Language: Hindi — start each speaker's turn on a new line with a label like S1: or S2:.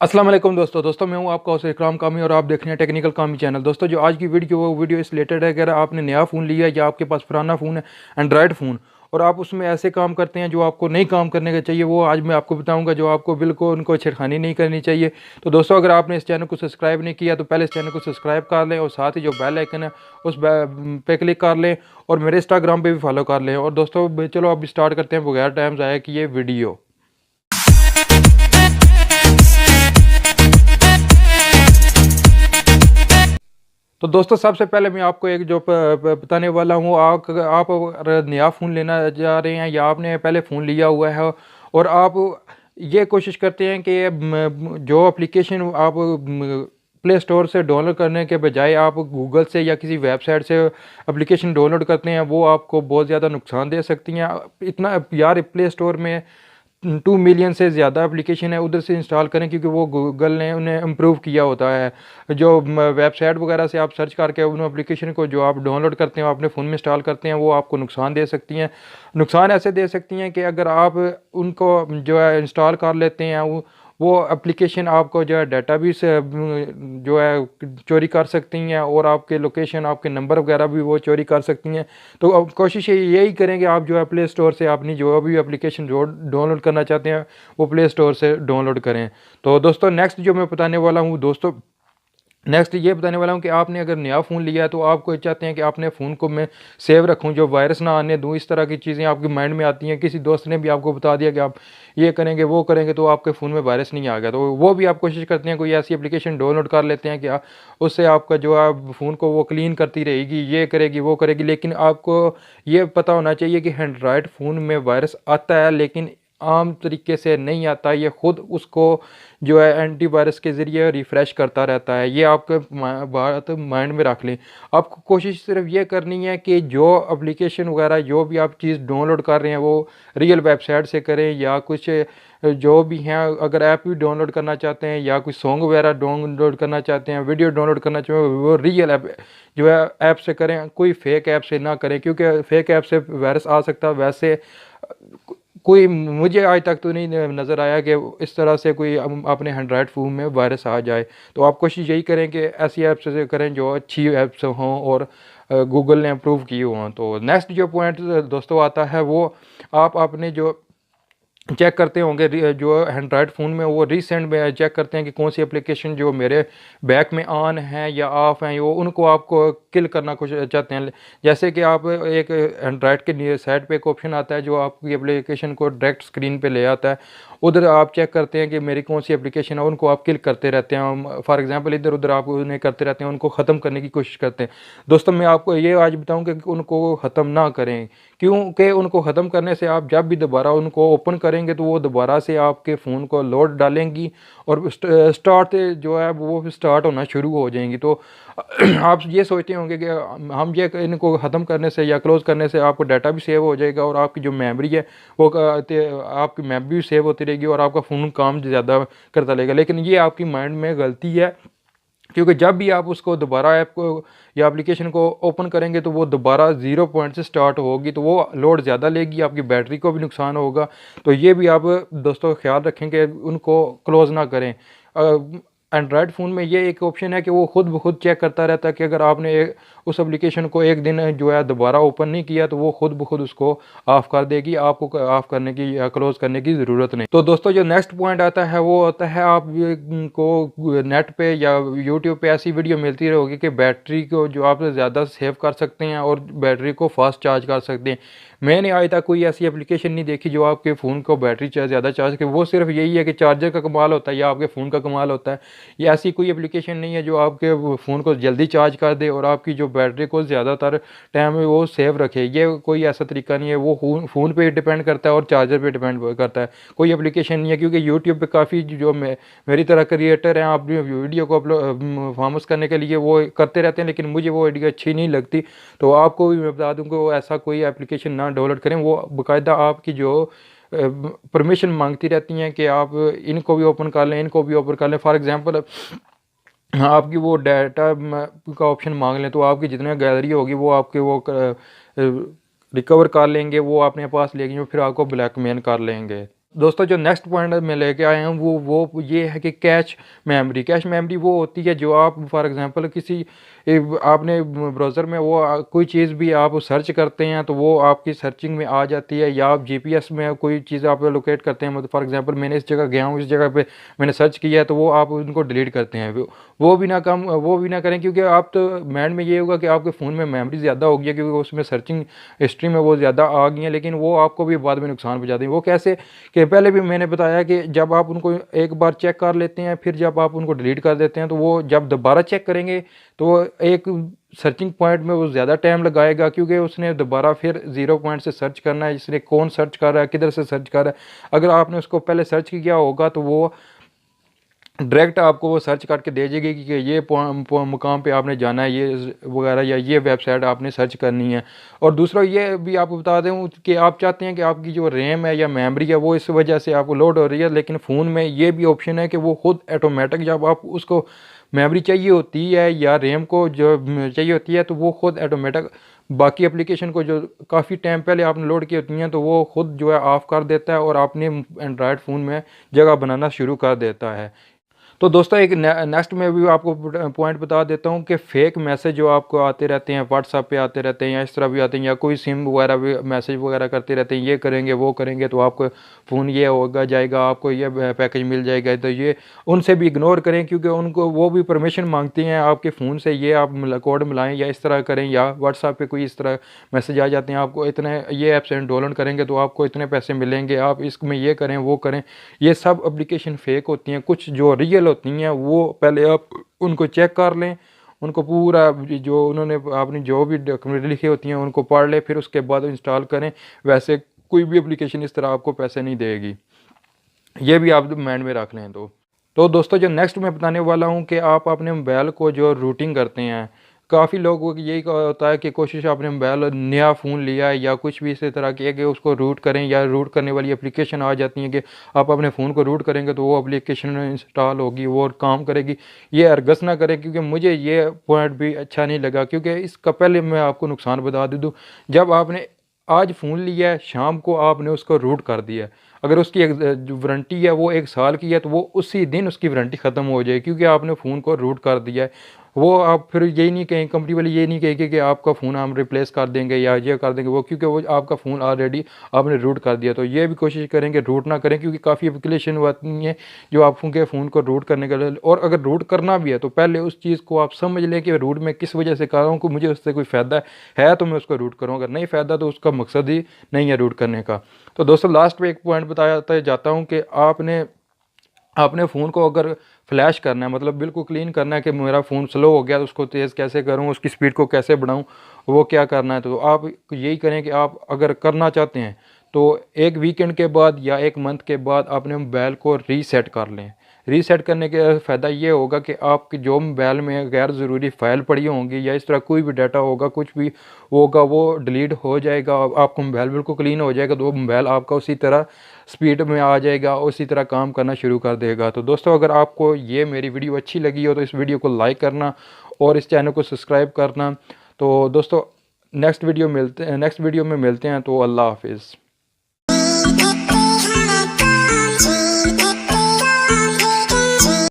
S1: अस्सलाम वालेकुम दोस्तों मैं हूं आपका होस्ट इकराम कामी और आप देख रहे हैं टेक्निकल कामी चैनल। दोस्तों जो आज की वीडियो वो वीडियो इस रिलेटेड है कि अगर आपने नया फ़ोन लिया या आपके पास पुराना फ़ोन है एंड्रॉयड फ़ोन और आप उसमें ऐसे काम करते हैं जो आपको नहीं काम करने का चाहिए, वो आज मैं आपको बताऊंगा जो आपको बिल्कुल उनको छेड़खानी नहीं करनी चाहिए। तो दोस्तों अगर आपने इस चैनल को सब्सक्राइब नहीं किया तो पहले इस चैनल को सब्सक्राइब कर लें और साथ ही जो बेल आइकन है उस पे क्लिक कर लें और मेरे इंस्टाग्राम पे भी फॉलो कर लें। और दोस्तों चलो अब स्टार्ट करते हैं बगैर टाइम ज़ाया कि ये वीडियो। तो दोस्तों सबसे पहले मैं आपको एक जो बताने वाला हूँ, आप अगर नया फ़ोन लेना जा रहे हैं या आपने पहले फ़ोन लिया हुआ है और आप ये कोशिश करते हैं कि जो एप्लीकेशन आप प्ले स्टोर से डाउनलोड करने के बजाय आप गूगल से या किसी वेबसाइट से एप्लीकेशन डाउनलोड करते हैं, वो आपको बहुत ज़्यादा नुकसान दे सकती हैं। इतना यार प्ले स्टोर में 2 मिलियन से ज़्यादा एप्लीकेशन है, उधर से इंस्टॉल करें क्योंकि वो गूगल ने उन्हें इम्प्रूव किया होता है। जो वेबसाइट वगैरह से आप सर्च करके उन एप्लीकेशन को जो आप डाउनलोड करते हैं अपने फ़ोन में इंस्टॉल करते हैं, वो आपको नुकसान दे सकती हैं। नुकसान ऐसे दे सकती हैं कि अगर आप उनको जो है इंस्टॉल कर लेते हैं, वो एप्लीकेशन आपको जो है डाटा भी से जो है चोरी कर सकती हैं और आपके लोकेशन आपके नंबर वगैरह भी वो चोरी कर सकती हैं। तो अब कोशिश यही करें कि आप जो है प्ले स्टोर से अपनी जो भी एप्लीकेशन जो डाउनलोड करना चाहते हैं वो प्ले स्टोर से डाउनलोड करें। तो दोस्तों नेक्स्ट जो मैं बताने वाला हूँ नेक्स्ट ये बताने वाला हूँ कि आपने अगर नया फ़ोन लिया है तो आपको चाहते हैं कि अपने फ़ोन को मैं सेव रखूँ, जो वायरस ना आने दूँ। इस तरह की चीज़ें आपके माइंड में आती हैं, किसी दोस्त ने भी आपको बता दिया कि आप ये करेंगे वो करेंगे तो आपके फ़ोन में वायरस नहीं आ गया, तो वो भी आप कोशिश करते हैं कोई ऐसी एप्लीकेशन डाउनलोड कर लेते हैं कि उससे आपका जो है फ़ोन को वो क्लीन करती रहेगी, ये करेगी वो करेगी। लेकिन आपको ये पता होना चाहिए कि एंड्रॉयड फ़ोन में वायरस आता है लेकिन आम तरीके से नहीं आता, ये ख़ुद उसको जो है एंटीवायरस के ज़रिए रिफ़्रेश करता रहता है। ये आपके बात माइंड में रख लें। आपको कोशिश सिर्फ ये करनी है कि जो एप्लीकेशन वगैरह जो भी आप चीज़ डाउनलोड कर रहे हैं वो रियल वेबसाइट से करें या कुछ जो भी हैं, अगर ऐप भी डाउनलोड करना चाहते हैं या कोई सॉन्ग वगैरह डाउनलोड करना चाहते हैं, वीडियो डाउनलोड करना चाहते हैं, वो रियल ऐप जो है ऐप से करें, कोई फेक ऐप से ना करें क्योंकि फेक ऐप से वायरस आ सकता है। वैसे कोई मुझे आज तक तो नहीं नज़र आया कि इस तरह से कोई अपने एंड्रॉयड फ़ोन में वायरस आ जाए। तो आप कोशिश यही करें कि ऐसी ऐप्स से करें जो अच्छी ऐप्स हों और गूगल ने अप्रूव की हों। तो नेक्स्ट जो पॉइंट दोस्तों आता है वो आप अपने जो चेक करते होंगे जो एंड्रॉयड फ़ोन में वो रिसेंट में चेक करते हैं कि कौन सी एप्लीकेशन जो मेरे बैक में ऑन है या ऑफ़ हैं, वो उनको आपको किल करना कुछ चाहते हैं। जैसे कि आप एक एंड्रॉयड के साइड पे एक ऑप्शन आता है जो आपकी एप्लीकेशन को डायरेक्ट स्क्रीन पे ले आता है, उधर आप चेक करते हैं कि मेरी कौन सी एप्लीकेशन है, उनको आप किल करते रहते हैं। फॉर एग्जांपल इधर उधर आप उन्हें करते रहते हैं, उनको ख़त्म करने की कोशिश करते हैं। दोस्तों मैं आपको ये आज बताऊँ कि उनको ख़त्म ना करें, क्योंकि उनको ख़त्म करने से आप जब भी दोबारा उनको ओपन करेंगे तो वो दोबारा से आपके फ़ोन को लोड डालेंगी और स्टार्ट जो है वो स्टार्ट होना शुरू हो जाएंगी। तो आप ये सोचते होंगे कि हम ये इनको ख़त्म करने से या क्लोज़ करने से आपको डाटा भी सेव हो जाएगा और आपकी जो मेमोरी है वो आपकी मेमोरी भी सेव होती रहेगी और आपका फ़ोन काम ज़्यादा करता रहेगा। लेकिन ये आपकी माइंड में गलती है, क्योंकि जब भी आप उसको दोबारा ऐप को या एप्लीकेशन को ओपन करेंगे तो वो दोबारा 0 पॉइंट से स्टार्ट होगी, तो वो लोड ज़्यादा लेगी, आपकी बैटरी को भी नुकसान होगा। तो ये भी आप दोस्तों ख्याल रखें कि उनको क्लोज़ ना करें। एंड्रॉयड फ़ोन में ये एक ऑप्शन है कि वो खुद ब खुद चेक करता रहता है कि अगर आपने उस एप्लीकेशन को एक दिन जो है दोबारा ओपन नहीं किया तो वो खुद ब खुद उसको ऑफ़ कर देगी, आपको ऑफ़ करने की या क्लोज़ करने की ज़रूरत नहीं। तो दोस्तों जो नेक्स्ट पॉइंट आता है वो होता है आप को नेट पे या यूट्यूब पे ऐसी वीडियो मिलती रहेगी कि बैटरी को जो आप ज़्यादा सेव कर सकते हैं और बैटरी को फास्ट चार्ज कर सकते हैं। मैंने आज तक कोई ऐसी एप्लीकेशन नहीं देखी जो आपके फ़ोन को बैटरी ज़्यादा चार्ज करे। वो सिर्फ यही है कि चार्जर का कमाल होता है या आपके फ़ोन का कमाल होता है। ये ऐसी कोई एप्लीकेशन नहीं है जो आपके फ़ोन को जल्दी चार्ज कर दे और आपकी जो बैटरी को ज़्यादातर टाइम में वो सेव रखे। ये कोई ऐसा तरीका नहीं है, वो फ़ोन पे डिपेंड करता है और चार्जर पे डिपेंड करता है, कोई एप्लीकेशन नहीं है। क्योंकि यूट्यूब पे काफ़ी जो मेरी तरह क्रिएटर हैं अपनी वीडियो को अपलोड फेमस करने के लिए वो करते रहते हैं, लेकिन मुझे वो वीडियो अच्छी नहीं लगती। तो आपको भी मैं बता दूँ कि वो ऐसा कोई एप्लीकेशन ना डाउनलोड करें, वो बाकायदा आपकी जो परमिशन मांगती रहती हैं कि आप इनको भी ओपन कर लें, इनको भी ओपन कर लें। फॉर एग्जांपल आपकी वो डाटा का ऑप्शन मांग लें तो आपकी जितनी गैलरी होगी वो आपके वो रिकवर कर लेंगे, वो अपने पास लेंगे, फिर आपको ब्लैकमेल कर लेंगे। दोस्तों जो नेक्स्ट पॉइंट मैं लेके आया हूँ वो ये है कि कैश मेमोरी वो होती है जो आप फॉर एग्जांपल किसी आपने ब्राउज़र में वो कोई चीज़ भी आप सर्च करते हैं तो वो आपकी सर्चिंग में आ जाती है, या आप जीपीएस में कोई चीज़ आप लोकेट करते हैं, मतलब फॉर एग्जांपल मैंने इस जगह गया हूँ, इस जगह पे मैंने सर्च किया है, तो वो आप उनको डिलीट करते हैं। वो भी ना करें, क्योंकि आप तो माइंड में ये होगा कि आपके फ़ोन में मेमोरी ज़्यादा हो गई है क्योंकि उसमें सर्चिंग हिस्ट्री में वो ज़्यादा आ गई हैं, लेकिन वो आपको भी बाद में नुकसान पहुँचाती हैं। वो कैसे कि पहले भी मैंने बताया कि जब आप उनको एक बार चेक कर लेते हैं, फिर जब आप उनको डिलीट कर देते हैं, तो वो जब दोबारा चेक करेंगे तो वो एक सर्चिंग पॉइंट में वो ज़्यादा टाइम लगाएगा, क्योंकि उसने दोबारा फिर ज़ीरो पॉइंट से सर्च करना है, इसलिए कौन सर्च कर रहा है, किधर से सर्च कर रहा है। अगर आपने उसको पहले सर्च किया होगा तो वो डायरेक्ट आपको वो सर्च करके दे देगी कि ये मुकाम पे आपने जाना है, ये वगैरह, या ये वेबसाइट आपने सर्च करनी है। और दूसरा ये भी आपको बता दूं कि आप चाहते हैं कि आपकी जो रैम है या मेमोरी है वो इस वजह से आपको लोड हो रही है, लेकिन फ़ोन में ये भी ऑप्शन है कि वो खुद ऑटोमेटिक जब आप उसको मेमोरी चाहिए होती है या रैम को जो चाहिए होती है तो वो खुद ऑटोमेटिक बाकी एप्लीकेशन को जो काफ़ी टाइम पहले आपने लोड की होती हैं तो वो खुद जो है ऑफ़ कर देता है और अपने एंड्रॉयड फ़ोन में जगह बनाना शुरू कर देता है। तो दोस्तों एक नेक्स्ट में भी आपको पॉइंट बता देता हूँ कि फ़ेक मैसेज जो आपको आते रहते हैं, व्हाट्सएप पे आते रहते हैं या इस तरह भी आते हैं, या कोई सिम वगैरह भी मैसेज वगैरह करते रहते हैं, ये करेंगे वो करेंगे तो आपको फ़ोन ये होगा जाएगा, आपको ये पैकेज मिल जाएगा, तो ये उनसे भी इग्नोर करें, क्योंकि उनको वो भी परमिशन मांगती हैं आपके फ़ोन से, ये आप कोड मिलाएं या इस तरह करें, या व्हाट्सएप पे कोई इस तरह मैसेज आ जाते हैं आपको इतने ये ऐप से डाउनलोड करेंगे तो आपको इतने पैसे मिलेंगे, आप इसमें ये करें वो करें। ये सब एप्लीकेशन फ़ेक होती हैं। कुछ जो रियल होती हैं वो पहले आप उनको चेक कर लें, उनको पूरा जो उन्होंने आपने जो भी डॉक्यूमेंट लिखी होती हैं उनको पढ़ लें, फिर उसके बाद इंस्टॉल करें। वैसे कोई भी एप्लीकेशन इस तरह आपको पैसे नहीं देगी, ये भी आप माइंड में रख लें। तो दोस्तों जो नेक्स्ट मैं बताने वाला हूँ कि आप अपने मोबाइल को जो रूटिंग करते हैं, काफ़ी लोगों को यही होता है कि कोशिश आपने मोबाइल नया फ़ोन लिया है या कुछ भी इसी तरह की है कि उसको रूट करें, या रूट करने वाली एप्लीकेशन आ जाती है कि आप अपने फ़ोन को रूट करेंगे तो वो एप्लीकेशन इंस्टॉल होगी, वो काम करेगी। ये हरगज़ ना करें, क्योंकि मुझे ये पॉइंट भी अच्छा नहीं लगा, क्योंकि इसका पहले मैं आपको नुकसान बता दूँ। जब आपने आज फ़ोन लिया है, शाम को आपने उसको रूट कर दिया है, अगर उसकी एक जो वारंटी है वो 1 साल की है तो वो उसी दिन उसकी वारंटी ख़त्म हो जाएगी, क्योंकि आपने फ़ोन को रूट कर दिया है। वो आप फिर यही नहीं कहें, कंपनी वाले ये नहीं कहेंगे कि आपका फ़ोन हम रिप्लेस कर देंगे या ये कर देंगे वो, क्योंकि वो आपका फ़ोन ऑलरेडी आपने रूट कर दिया। तो ये भी कोशिश करेंगे रूट ना करें, क्योंकि काफ़ी एप्लीकेशन आती हैं जो आपके फ़ोन को रूट करने के लिए, और अगर रूट करना भी है तो पहले उस चीज़ को आप समझ लें कि रूट मैं किस वजह से कर रहा हूँ, कि मुझे उससे कोई फ़ायदा है तो मैं उसको रूट करूँ, अगर नहीं फ़ायदा तो उसका मकसद ही नहीं है रूट करने का। तो दोस्तों लास्ट में एक पॉइंट बताया जाता हूँ कि आपने अपने फ़ोन को अगर फ्लैश करना है, मतलब बिल्कुल क्लीन करना है कि मेरा फ़ोन स्लो हो गया तो उसको तेज़ कैसे करूँ, उसकी स्पीड को कैसे बढ़ाऊँ, वो क्या करना है, तो आप यही करें कि आप अगर करना चाहते हैं तो एक वीकेंड के बाद या एक मंथ के बाद अपने मोबाइल को रीसेट कर लें। रीसेट करने के फ़ायदा ये होगा कि आपकी जो मोबाइल में गैर ज़रूरी फ़ाइल पड़ी होंगी या इस तरह कोई भी डाटा होगा, कुछ भी होगा, वो डिलीट हो जाएगा, आपका मोबाइल बिल्कुल क्लीन हो जाएगा, तो वो मोबाइल आपका उसी तरह स्पीड में आ जाएगा, उसी तरह काम करना शुरू कर देगा। तो दोस्तों अगर आपको ये मेरी वीडियो अच्छी लगी हो तो इस वीडियो को लाइक करना और इस चैनल को सब्सक्राइब करना। तो दोस्तों नेक्स्ट वीडियो में मिलते हैं, तो अल्लाह हाफिज़।